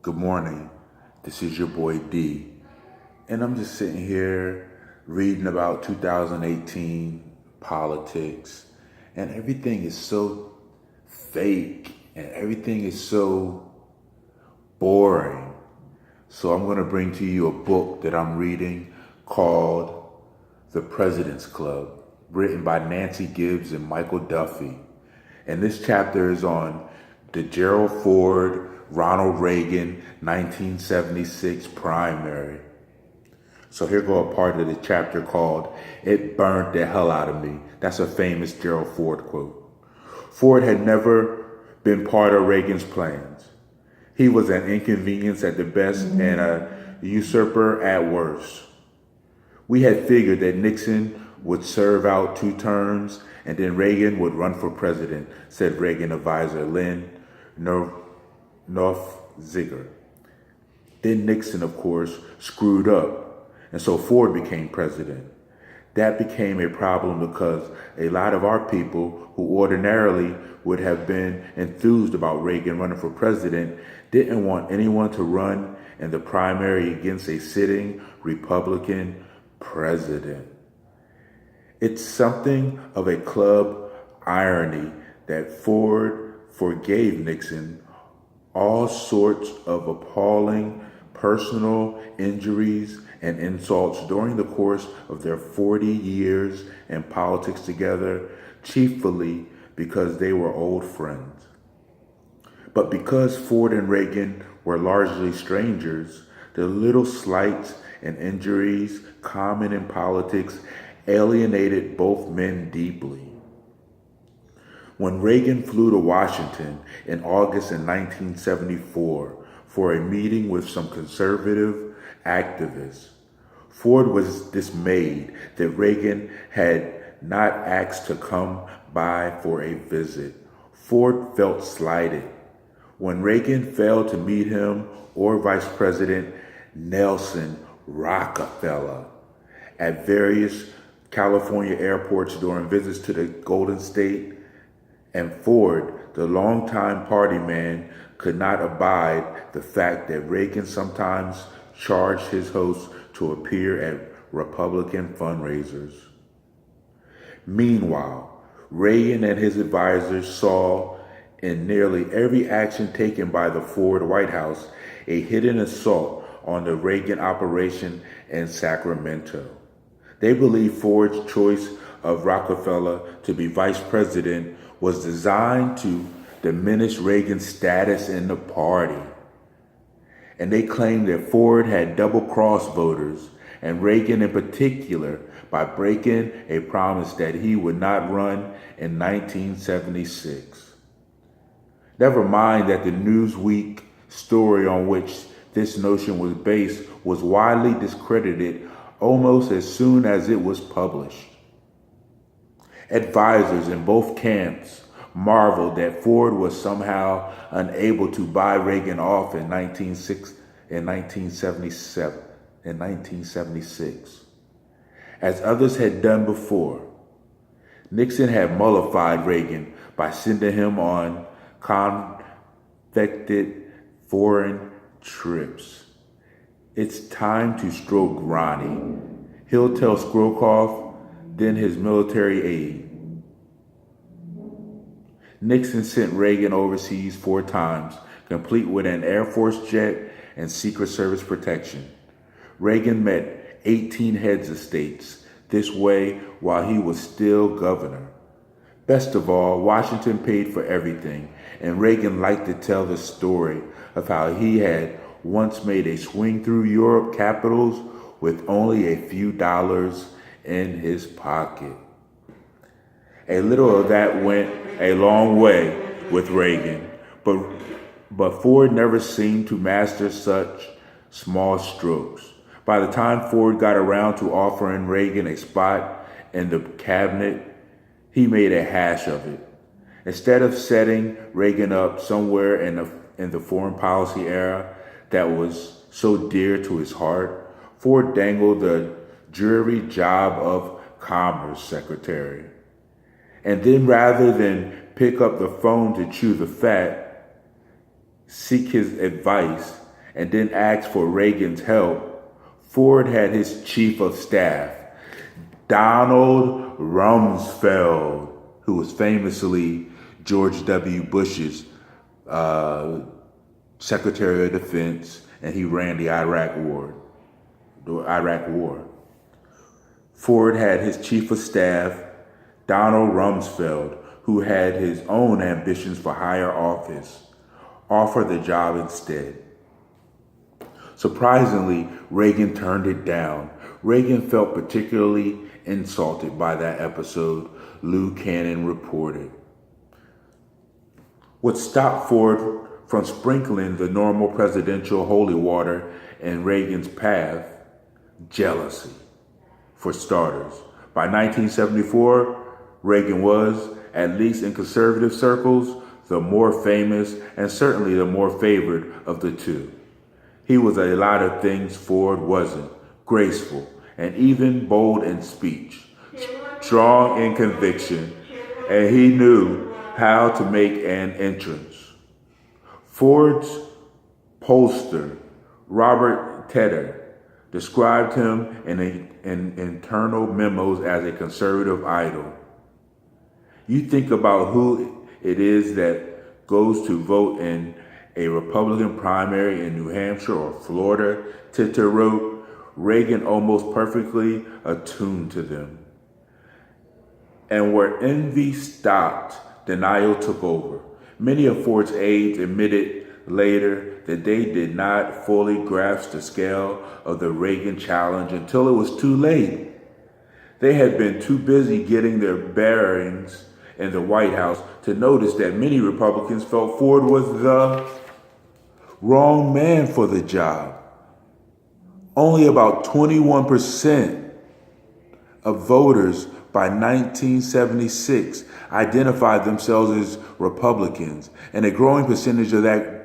Good morning. This is your boy D. And I'm just sitting here reading about 2018 politics. And everything is so fake and everything is so boring. So I'm going to bring to you a book that I'm reading called The President's Club, written by Nancy Gibbs and Michael Duffy. And this chapter is on the Gerald Ford, Ronald Reagan, 1976 primary. So here go a part of the chapter called "It Burned the Hell Out of Me." That's a famous Gerald Ford quote. Ford had never been part of Reagan's plans. He was an inconvenience at the best and a usurper at worst. We had figured that Nixon would serve out 2 terms and then Reagan would run for president, said Reagan advisor Lynn Northziger. Then Nixon, of course, screwed up, and so Ford became president. That became a problem because a lot of our people who ordinarily would have been enthused about Reagan running for president didn't want anyone to run in the primary against a sitting Republican president. It's something of a club irony that Ford forgave Nixon all sorts of appalling personal injuries and insults during the course of their 40 years in politics together, chiefly because they were old friends. But because Ford and Reagan were largely strangers, the little slights and injuries common in politics alienated both men deeply. When Reagan flew to Washington in August in 1974 for a meeting with some conservative activists, Ford was dismayed that Reagan had not asked to come by for a visit. Ford felt slighted. When Reagan failed to meet him or Vice President Nelson Rockefeller at various California airports during visits to the Golden State, and Ford, the longtime party man, could not abide the fact that Reagan sometimes charged his hosts to appear at Republican fundraisers. Meanwhile, Reagan and his advisors saw in nearly every action taken by the Ford White House a hidden assault on the Reagan operation in Sacramento. They believed Ford's choice of Rockefeller to be vice president was designed to diminish Reagan's status in the party. And they claimed that Ford had double-crossed voters, and Reagan in particular, by breaking a promise that he would not run in 1976. Never mind that the Newsweek story on which this notion was based was widely discredited almost as soon as it was published. Advisors in both camps marveled that Ford was somehow unable to buy Reagan off in 1976, as others had done before. Nixon had mollified Reagan by sending him on confected foreign trips. It's time to stroke Ronnie, he'll tell Scrokoff, then his military aide. Nixon sent Reagan overseas 4 times, complete with an Air Force jet and Secret Service protection. Reagan met 18 heads of states this way while he was still governor. Best of all, Washington paid for everything, and Reagan liked to tell the story of how he had once made a swing through Europe capitals with only a few dollars in his pocket. A little of that went a long way with Reagan, but Ford never seemed to master such small strokes. By the time Ford got around to offering Reagan a spot in the cabinet, he made a hash of it. Instead of setting Reagan up somewhere in the foreign policy era that was so dear to his heart, Ford dangled the dreary job of Commerce Secretary. And then rather than pick up the phone to chew the fat, seek his advice, and then asked for Reagan's help, Ford had his chief of staff, Donald Rumsfeld, who was famously George W. Bush's Secretary of Defense, and he ran the Iraq War. Ford had his chief of staff, Donald Rumsfeld, who had his own ambitions for higher office, offer the job instead. Surprisingly, Reagan turned it down. Reagan felt particularly insulted by that episode, Lou Cannon reported. What stopped Ford from sprinkling the normal presidential holy water in Reagan's path? Jealousy, for starters. By 1974, Reagan was, at least in conservative circles, the more famous and certainly the more favored of the two. He was a lot of things Ford wasn't: graceful and even bold in speech, strong in conviction, and he knew how to make an entrance. Ford's pollster, Robert Tedder, described him in internal memos as a conservative idol. You think about who it is that goes to vote in a Republican primary in New Hampshire or Florida, Tedder wrote, Reagan almost perfectly attuned to them. And where envy stopped, denial took over. Many of Ford's aides admitted later that they did not fully grasp the scale of the Reagan challenge until it was too late. They had been too busy getting their bearings in the White House to notice that many Republicans felt Ford was the wrong man for the job. Only about 21% of voters by 1976 identified themselves as Republicans, and a growing percentage of that